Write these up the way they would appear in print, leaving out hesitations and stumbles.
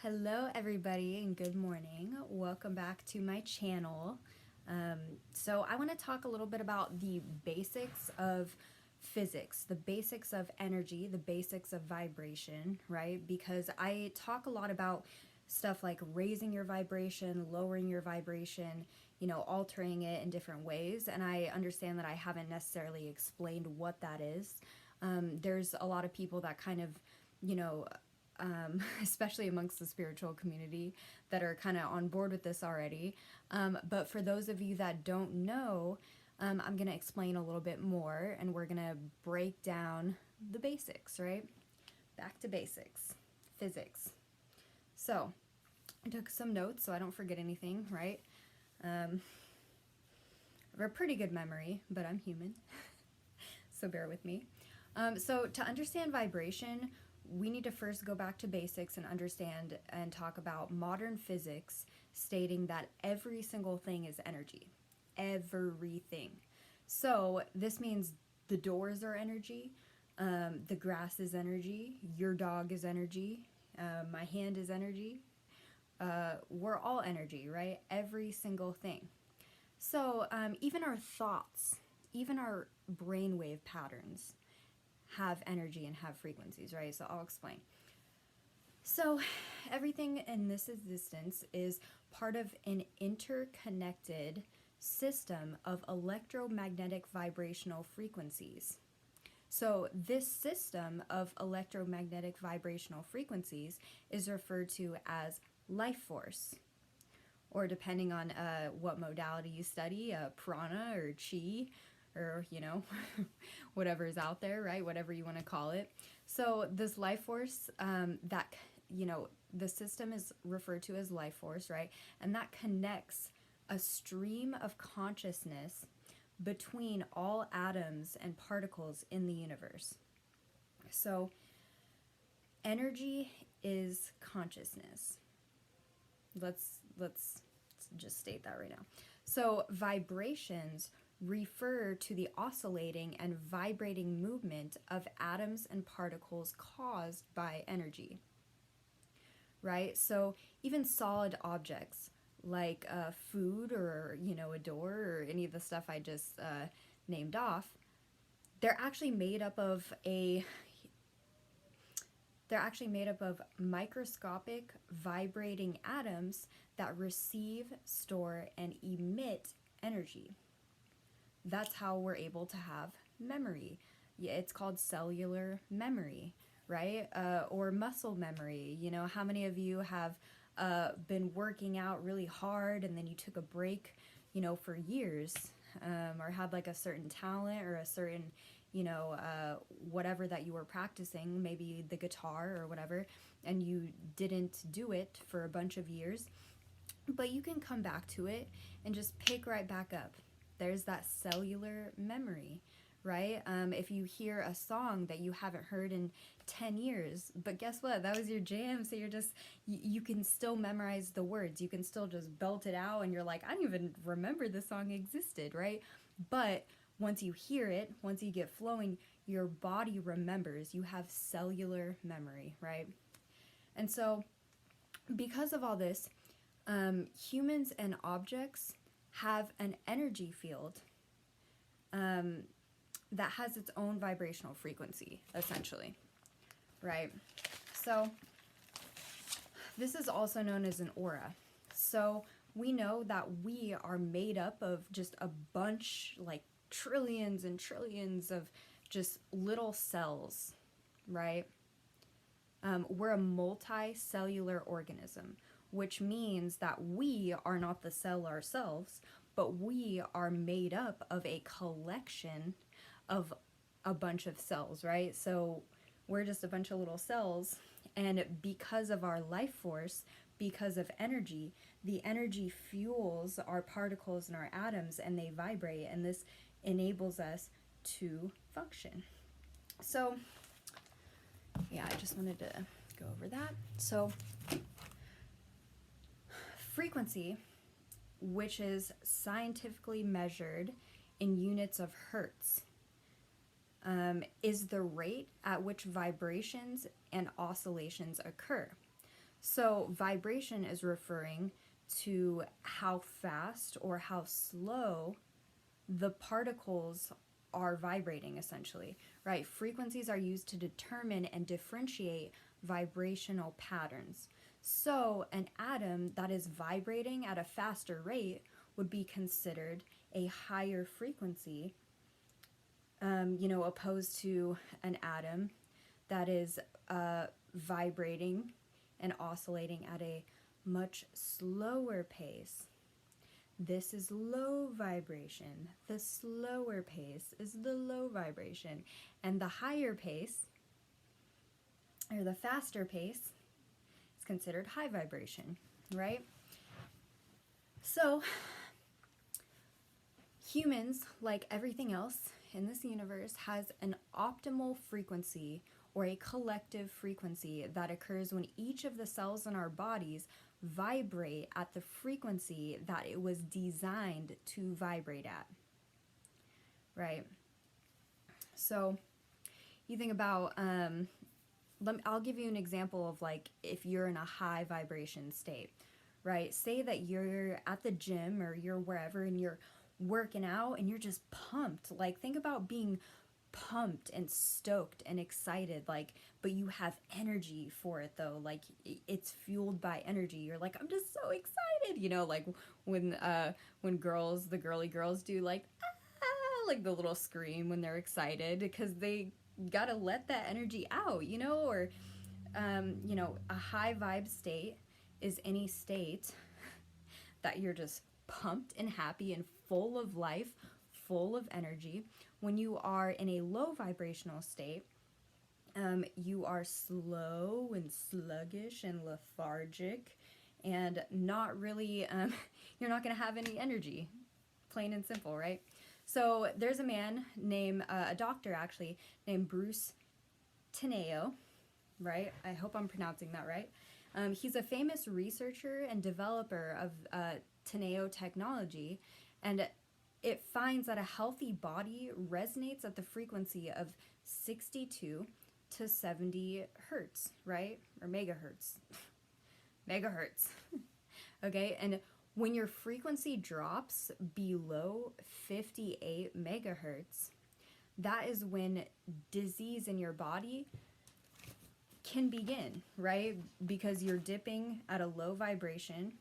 Hello everybody and good morning. Welcome back to my channel. So I want to talk a little bit about the basics of physics, the basics of energy, the basics of vibration, right? Because I talk a lot about stuff like raising your vibration, lowering your vibration, altering it in different ways. And I understand that I haven't necessarily explained what that is. There's a lot of people that kind of, you know, especially amongst the spiritual community, that are kind of on board with this already. But for those of you that don't know, I'm going to explain a little bit more and we're going to break down the basics, right? Back to basics, physics. So I took some notes so I don't forget anything, right? I have a pretty good memory, but I'm human, so bear with me. So to understand vibration, we need to first go back to basics and understand and talk about modern physics, stating that every single thing is energy. Everything. So this means the doors are energy, the grass is energy, your dog is energy, my hand is energy. We're all energy, right? Every single thing. So even our thoughts, even our brainwave patterns have energy and have frequencies, right? So I'll explain. So everything in this existence is part of an interconnected system of electromagnetic vibrational frequencies. So this system of electromagnetic vibrational frequencies is referred to as life force, or depending on what modality you study, prana or chi, or whatever is out there, right? Whatever you want to call it. So this life force, that the system is referred to as life force, right? And that connects a stream of consciousness between all atoms and particles in the universe. So energy is consciousness. Let's just state that right now. So vibrations refer to the oscillating and vibrating movement of atoms and particles caused by energy, right? So even solid objects like food or a door or any of the stuff I just named off, they're actually made up of microscopic vibrating atoms that receive, store, and emit energy. That's how we're able to have memory. Yeah, it's called cellular memory, right? Or muscle memory. How many of you have been working out really hard and then you took a break, for years, or had like a certain talent or a certain, whatever that you were practicing, maybe the guitar or whatever, and you didn't do it for a bunch of years, but you can come back to it and just pick right back up. There's that cellular memory, right? If you hear a song that you haven't heard in 10 years, but guess what? That was your jam, so you can still memorize the words. You can still just belt it out, and you're like, I don't even remember the song existed, right? But once you hear it, once you get flowing, your body remembers. You have cellular memory, right? And so because of all this, humans and objects have an energy field that has its own vibrational frequency, essentially, right? So this is also known as an aura. So we know that we are made up of just a bunch, like trillions and trillions of just little cells, right? We're a multicellular organism, which means that we are not the cell ourselves, but we are made up of a collection of a bunch of cells, right? So we're just a bunch of little cells, and because of our life force, because of energy, the energy fuels our particles and our atoms, and they vibrate, and this enables us to function. So yeah, I just wanted to go over that. So frequency, which is scientifically measured in units of hertz, is the rate at which vibrations and oscillations occur. So vibration is referring to how fast or how slow the particles are vibrating, essentially, right? Frequencies are used to determine and differentiate vibrational patterns. So an atom that is vibrating at a faster rate would be considered a higher frequency, opposed to an atom that is vibrating and oscillating at a much slower pace. This is low vibration. The slower pace is the low vibration. And the higher pace, or the faster pace, is considered high vibration, right? So, humans, like everything else in this universe, has an optimal frequency or a collective frequency that occurs when each of the cells in our bodies vibrate at the frequency that it was designed to vibrate at, right? So you think about, I'll give you an example of like if you're in a high vibration state, right? Say that you're at the gym or you're wherever and you're working out and you're just pumped. Like think about being pumped and stoked and excited, like, but you have energy for it though, like it's fueled by energy. You're like, I'm just so excited, like when the girly girls do like like the little scream when they're excited because they gotta let that energy out, or a high vibe state is any state that you're just pumped and happy and full of life, full of energy. When you are in a low vibrational state, you are slow and sluggish and lethargic and not really, you're not going to have any energy, plain and simple, right? So there's a man named, a doctor actually, named Bruce Teneo, right? I hope I'm pronouncing that right. He's a famous researcher and developer of Teneo technology, and it finds that a healthy body resonates at the frequency of 62 to 70 hertz, right? Or megahertz. Megahertz. Okay, and when your frequency drops below 58 megahertz, that is when disease in your body can begin, right? Because you're dipping at a low vibration.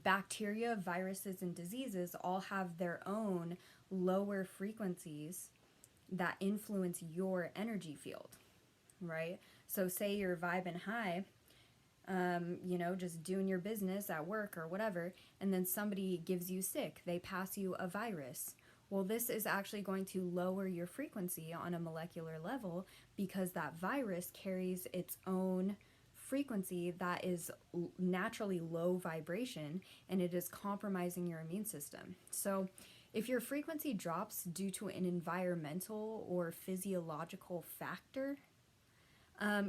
Bacteria, viruses, and diseases all have their own lower frequencies that influence your energy field, right? So say you're vibing high, just doing your business at work or whatever, and then somebody gives you sick, they pass you a virus. Well, this is actually going to lower your frequency on a molecular level because that virus carries its own frequency that is naturally low vibration, and it is compromising your immune system. So if your frequency drops due to an environmental or physiological factor,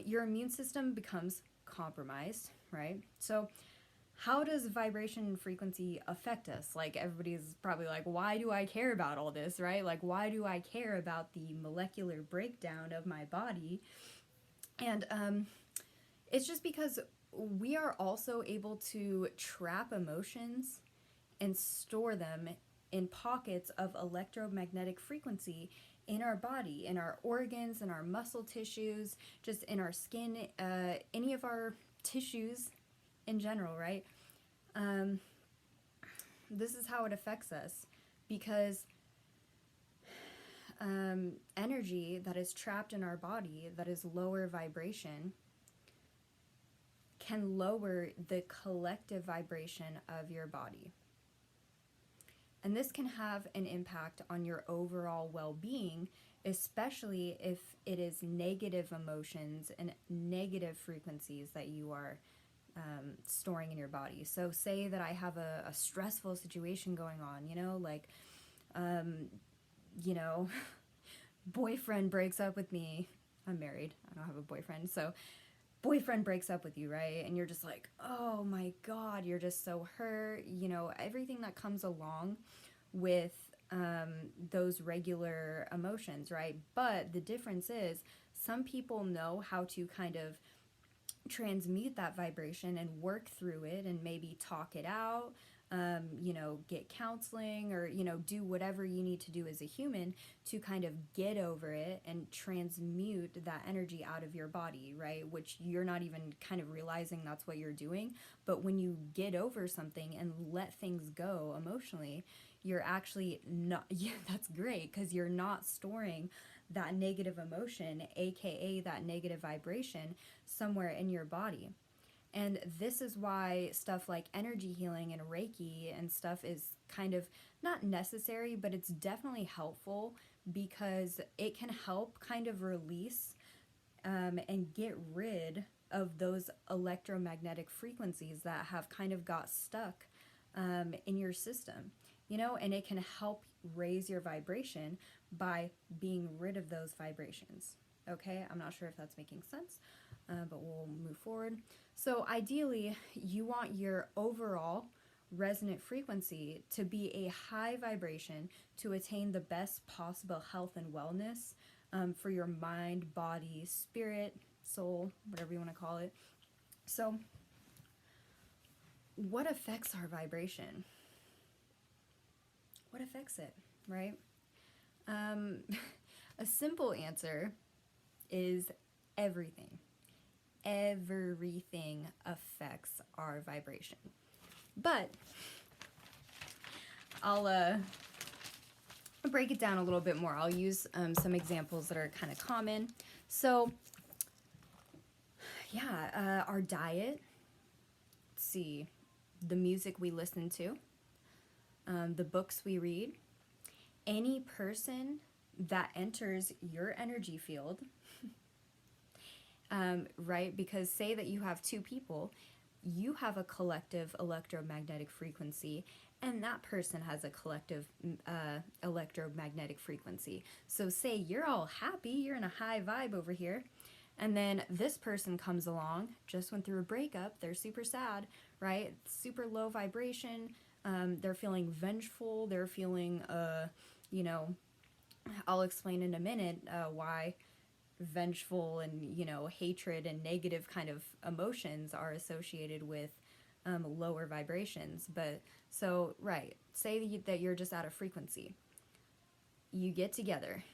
your immune system becomes compromised, right? So how does vibration and frequency affect us? Like everybody's probably like, why do I care about all this, right? Like why do I care about the molecular breakdown of my body? And it's just because we are also able to trap emotions and store them in pockets of electromagnetic frequency in our body, in our organs, in our muscle tissues, just in our skin, any of our tissues in general, right? This is how it affects us because energy that is trapped in our body that is lower vibration can lower the collective vibration of your body. And this can have an impact on your overall well-being, especially if it is negative emotions and negative frequencies that you are storing in your body. So say that I have a stressful situation going on, boyfriend breaks up with me. I'm married. I don't have a boyfriend. So boyfriend breaks up with you, right? And you're just like, oh my God, you're just so hurt. Everything that comes along with those regular emotions, right? But the difference is some people know how to kind of transmute that vibration and work through it and maybe talk it out, get counseling, or, do whatever you need to do as a human to kind of get over it and transmute that energy out of your body, right? Which you're not even kind of realizing that's what you're doing. But when you get over something and let things go emotionally, you're actually not, yeah, that's great, because you're not storing that negative emotion, aka that negative vibration, somewhere in your body. And this is why stuff like energy healing and Reiki and stuff is kind of not necessary, but it's definitely helpful, because it can help kind of release and get rid of those electromagnetic frequencies that have kind of got stuck in your system, and it can help raise your vibration by being rid of those vibrations. Okay, I'm not sure if that's making sense, but we'll move forward. So ideally, you want your overall resonant frequency to be a high vibration to attain the best possible health and wellness for your mind, body, spirit, soul, whatever you want to call it. So what affects our vibration? What affects it, right? A simple answer is everything. Everything affects our vibration. But I'll break it down a little bit more. I'll use some examples that are kind of common. So, yeah, our diet. Let's see, the music we listen to, the books we read, any person that enters your energy field, right? Because say that you have two people, you have a collective electromagnetic frequency, and that person has a collective electromagnetic frequency. So say you're all happy, you're in a high vibe over here, and then this person comes along, just went through a breakup, they're super sad, right? Super low vibration, they're feeling vengeful, they're feeling, I'll explain in a minute why vengeful and, hatred and negative kind of emotions are associated with lower vibrations. But so, right, say that you're just out of frequency. You get together.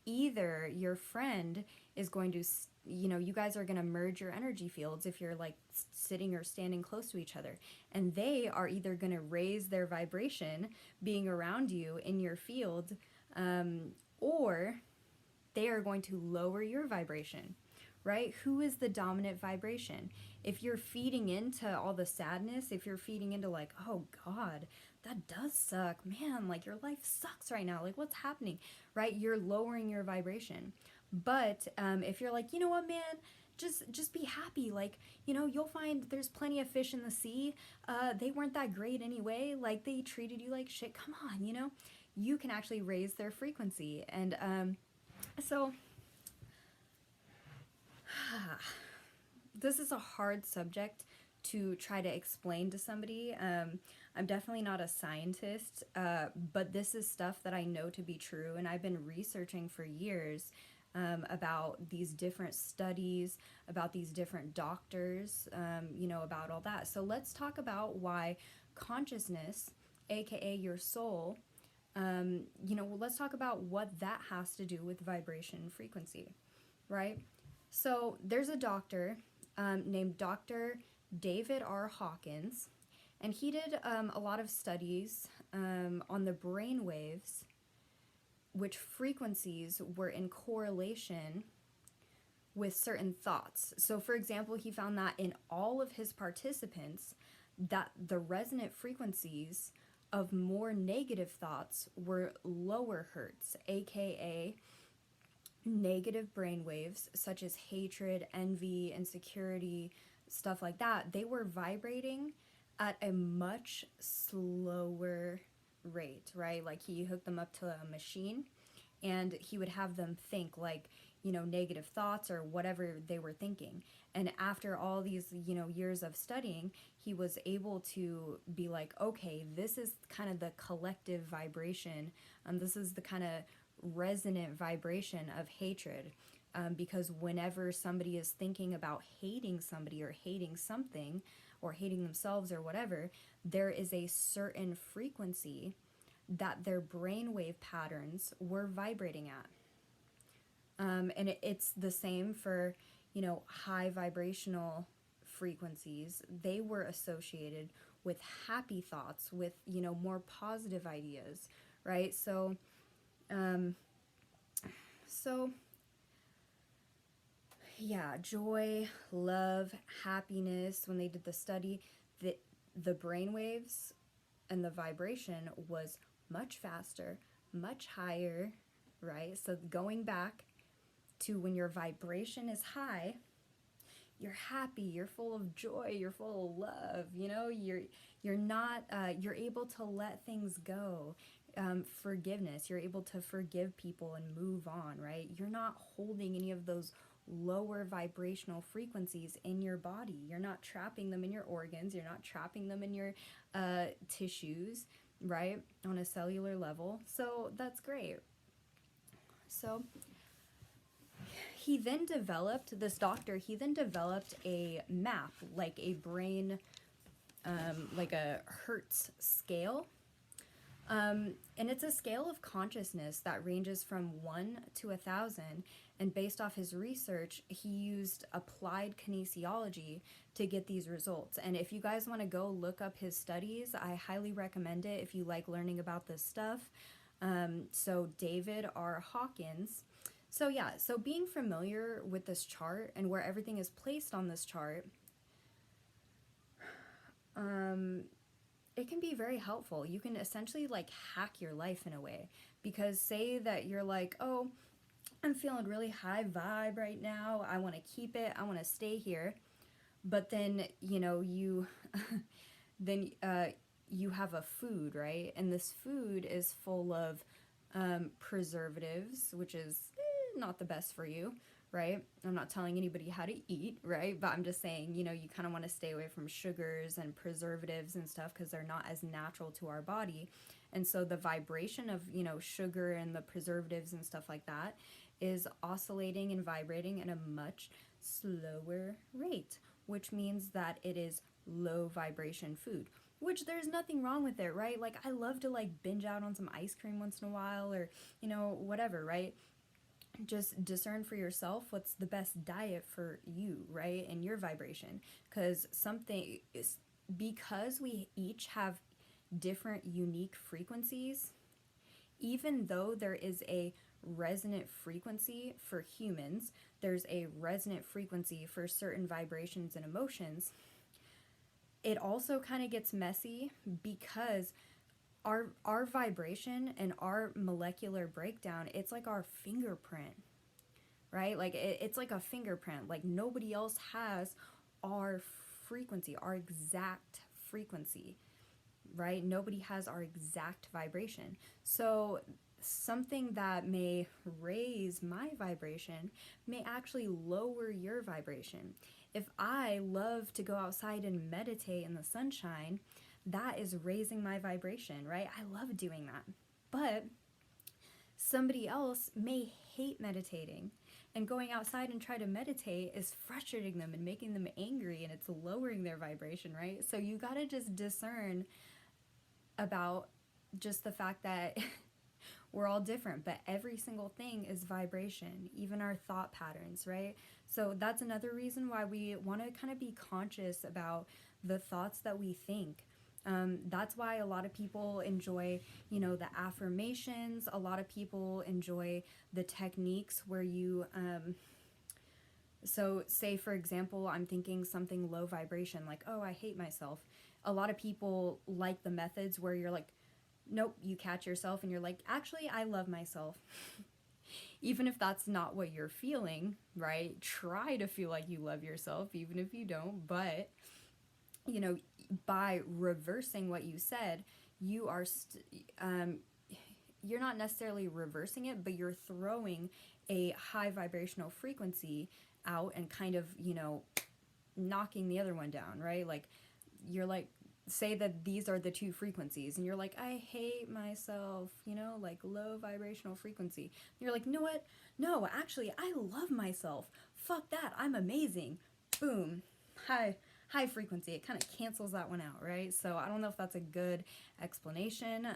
Either your friend is going to, you guys are going to merge your energy fields if you're like sitting or standing close to each other. And they are either going to raise their vibration being around you in your field, or they are going to lower your vibration, right? Who is the dominant vibration? If you're feeding into all the sadness, if you're feeding into like, oh God, that does suck, man, like your life sucks right now, like what's happening, right? You're lowering your vibration. But if you're like, you know what, man, just be happy, like, you'll find there's plenty of fish in the sea, they weren't that great anyway, like they treated you like shit, come on, you can actually raise their frequency. And so this is a hard subject to try to explain to somebody. I'm definitely not a scientist, but this is stuff that I know to be true, and I've been researching for years about these different studies, about these different doctors, about all that. So let's talk about why consciousness, aka your soul, let's talk about what that has to do with vibration and frequency, right? So there's a doctor named Dr. David R. Hawkins, and he did a lot of studies on the brain waves, which frequencies were in correlation with certain thoughts. So for example, he found that in all of his participants, that the resonant frequencies of more negative thoughts were lower hertz, aka negative brain waves such as hatred, envy, insecurity, stuff like that. They were vibrating at a much slower rate, right? Like he hooked them up to a machine and he would have them think like, negative thoughts or whatever they were thinking. And after all these, years of studying, he was able to be like, okay, this is kind of the collective vibration. This is the kind of resonant vibration of hatred. because whenever somebody is thinking about hating somebody or hating something or hating themselves or whatever, there is a certain frequency that their brainwave patterns were vibrating at. And it's the same for, high vibrational frequencies. They were associated with happy thoughts, with, more positive ideas, right? Um, so yeah, joy, love, happiness. When they did the study, the brain waves and the vibration was much faster, much higher, right? So going back to when your vibration is high, you're happy, you're full of joy, you're full of love, you're not you're able to let things go. Forgiveness, you're able to forgive people and move on, right? You're not holding any of those lower vibrational frequencies in your body. You're not trapping them in your organs, you're not trapping them in your tissues, right, on a cellular level. So that's great. So this doctor, he then developed a map, like a brain, like a Hertz scale. And it's a scale of consciousness that ranges from 1 to 1,000. And based off his research, he used applied kinesiology to get these results. And if you guys want to go look up his studies, I highly recommend it if you like learning about this stuff. So David R. Hawkins. So yeah, so being familiar with this chart and where everything is placed on this chart, it can be very helpful. You can essentially like hack your life in a way, because say that you're like, oh, I'm feeling really high vibe right now, I want to keep it, I want to stay here, but then you then you have a food, right? And this food is full of preservatives, which is not the best for you, right? I'm not telling anybody how to eat, right? But I'm just saying, you kind of want to stay away from sugars and preservatives and stuff because they're not as natural to our body. And so the vibration of, sugar and the preservatives and stuff like that is oscillating and vibrating at a much slower rate, which means that it is low vibration food, which there's nothing wrong with it, right? Like I love to like binge out on some ice cream once in a while, or, whatever, right? Just discern for yourself what's the best diet for you, right? And your vibration. Because we each have different unique frequencies, even though there is a resonant frequency for humans, there's a resonant frequency for certain vibrations and emotions, it also kind of gets messy because our vibration and our molecular breakdown, it's like our fingerprint, right? Like it's like a fingerprint. Like nobody else has our frequency, our exact frequency, right? Nobody has our exact vibration. So something that may raise my vibration may actually lower your vibration. If I love to go outside and meditate in the sunshine, that is raising my vibration, right? I love doing that. But somebody else may hate meditating, and going outside and try to meditate is frustrating them and making them angry, and it's lowering their vibration, right? So you gotta just discern about just the fact that we're all different, but every single thing is vibration, even our thought patterns, right? So that's another reason why we want to kind of be conscious about the thoughts that we think. That's why a lot of people enjoy, the affirmations. A lot of people enjoy the techniques where you, so say for example, I'm thinking something low vibration, like, oh, I hate myself. A lot of people like the methods where you're like, nope, you catch yourself and you're like, actually, I love myself. Even if that's not what you're feeling, right? Try to feel like you love yourself, even if you don't. But, by reversing what you said, you are, you're not necessarily reversing it, but you're throwing a high vibrational frequency out and kind of, knocking the other one down, right? Like, you're like, say that these are the two frequencies, and you're like, I hate myself, you know, like low vibrational frequency. And you're like, you know what? No, actually, I love myself. Fuck that. I'm amazing. Boom. High frequency. It kind of cancels that one out, right? So I don't know if that's a good explanation.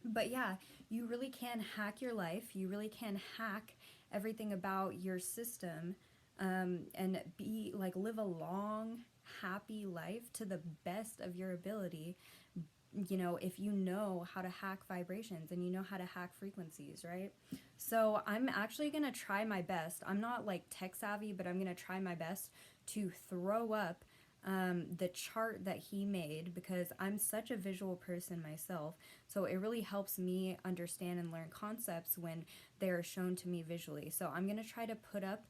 But yeah, you really can hack your life. You really can hack everything about your system, and be like, live a long, happy life to the best of your ability. You know, if you know how to hack vibrations and you know how to hack frequencies, right? So I'm actually gonna try my best. I'm not like tech savvy, but I'm gonna try my best to throw up the chart that he made, because I'm such a visual person myself. So it really helps me understand and learn concepts when they're shown to me visually. So I'm going to try to put up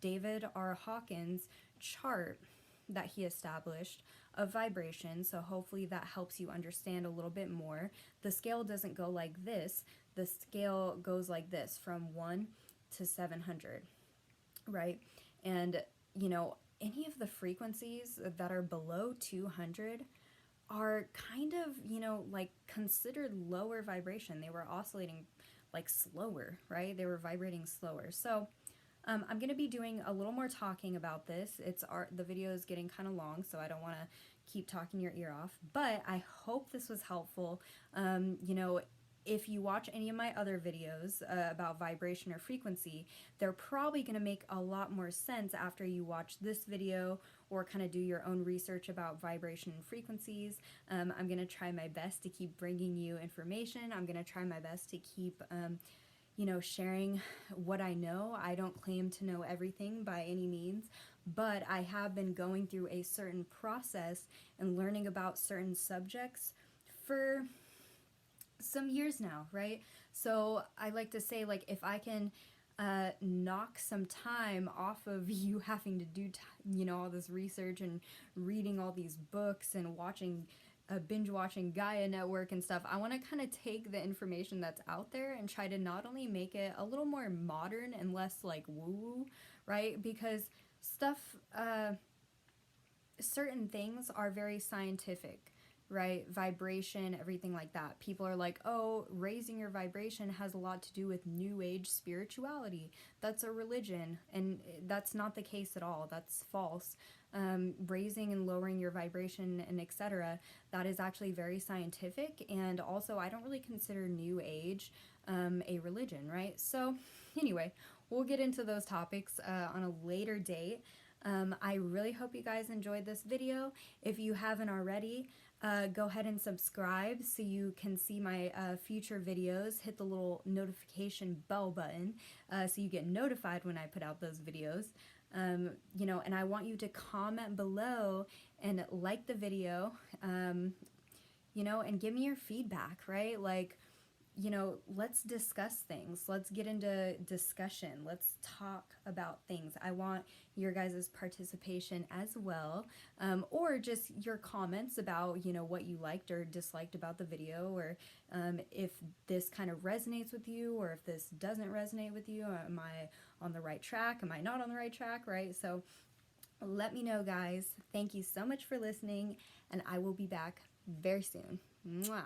David R. Hawkins' chart that he established of vibration. So hopefully that helps you understand a little bit more. The scale doesn't go like this. The scale goes like this, from 1 to 700, right? And, you know, any of the frequencies that are below 200 are kind of, you know, like considered lower vibration. They were oscillating like slower, right? They were vibrating slower. So I'm going to be doing a little more talking about this. The video is getting kind of long, so I don't want to keep talking your ear off, but I hope this was helpful. You know, if you watch any of my other videos about vibration or frequency, they're probably going to make a lot more sense after you watch this video or kind of do your own research about vibration and frequencies. I'm going to try my best to keep bringing you information. I'm going to try my best to keep you know, sharing what I know. I don't claim to know everything by any means, but I have been going through a certain process and learning about certain subjects for some years now, right? So I like to say, like, if I can knock some time off of you having to do, you know, all this research and reading all these books and watching, binge watching Gaia Network and stuff, I want to kind of take the information that's out there and try to not only make it a little more modern and less like woo-woo, right? Because stuff, certain things are very scientific, right? Vibration, everything like that. People are like, oh, raising your vibration has a lot to do with new age spirituality. That's a religion. And that's not the case at all. That's false. Raising and lowering your vibration and etc., that is actually very scientific. And also, I don't really consider new age a religion, right? So anyway, we'll get into those topics on a later date. I really hope you guys enjoyed this video. If you haven't already, go ahead and subscribe so you can see my future videos. Hit the little notification bell button so you get notified when I put out those videos. You know, and I want you to comment below and like the video, you know, and give me your feedback, right? Like, you know, let's discuss things. Let's get into discussion. Let's talk about things. I want your guys' participation as well, or just your comments about, you know, what you liked or disliked about the video, or if this kind of resonates with you, or if this doesn't resonate with you. Am I on the right track? Am I not on the right track, right? So let me know, guys. Thank you so much for listening, and I will be back very soon. Mwah.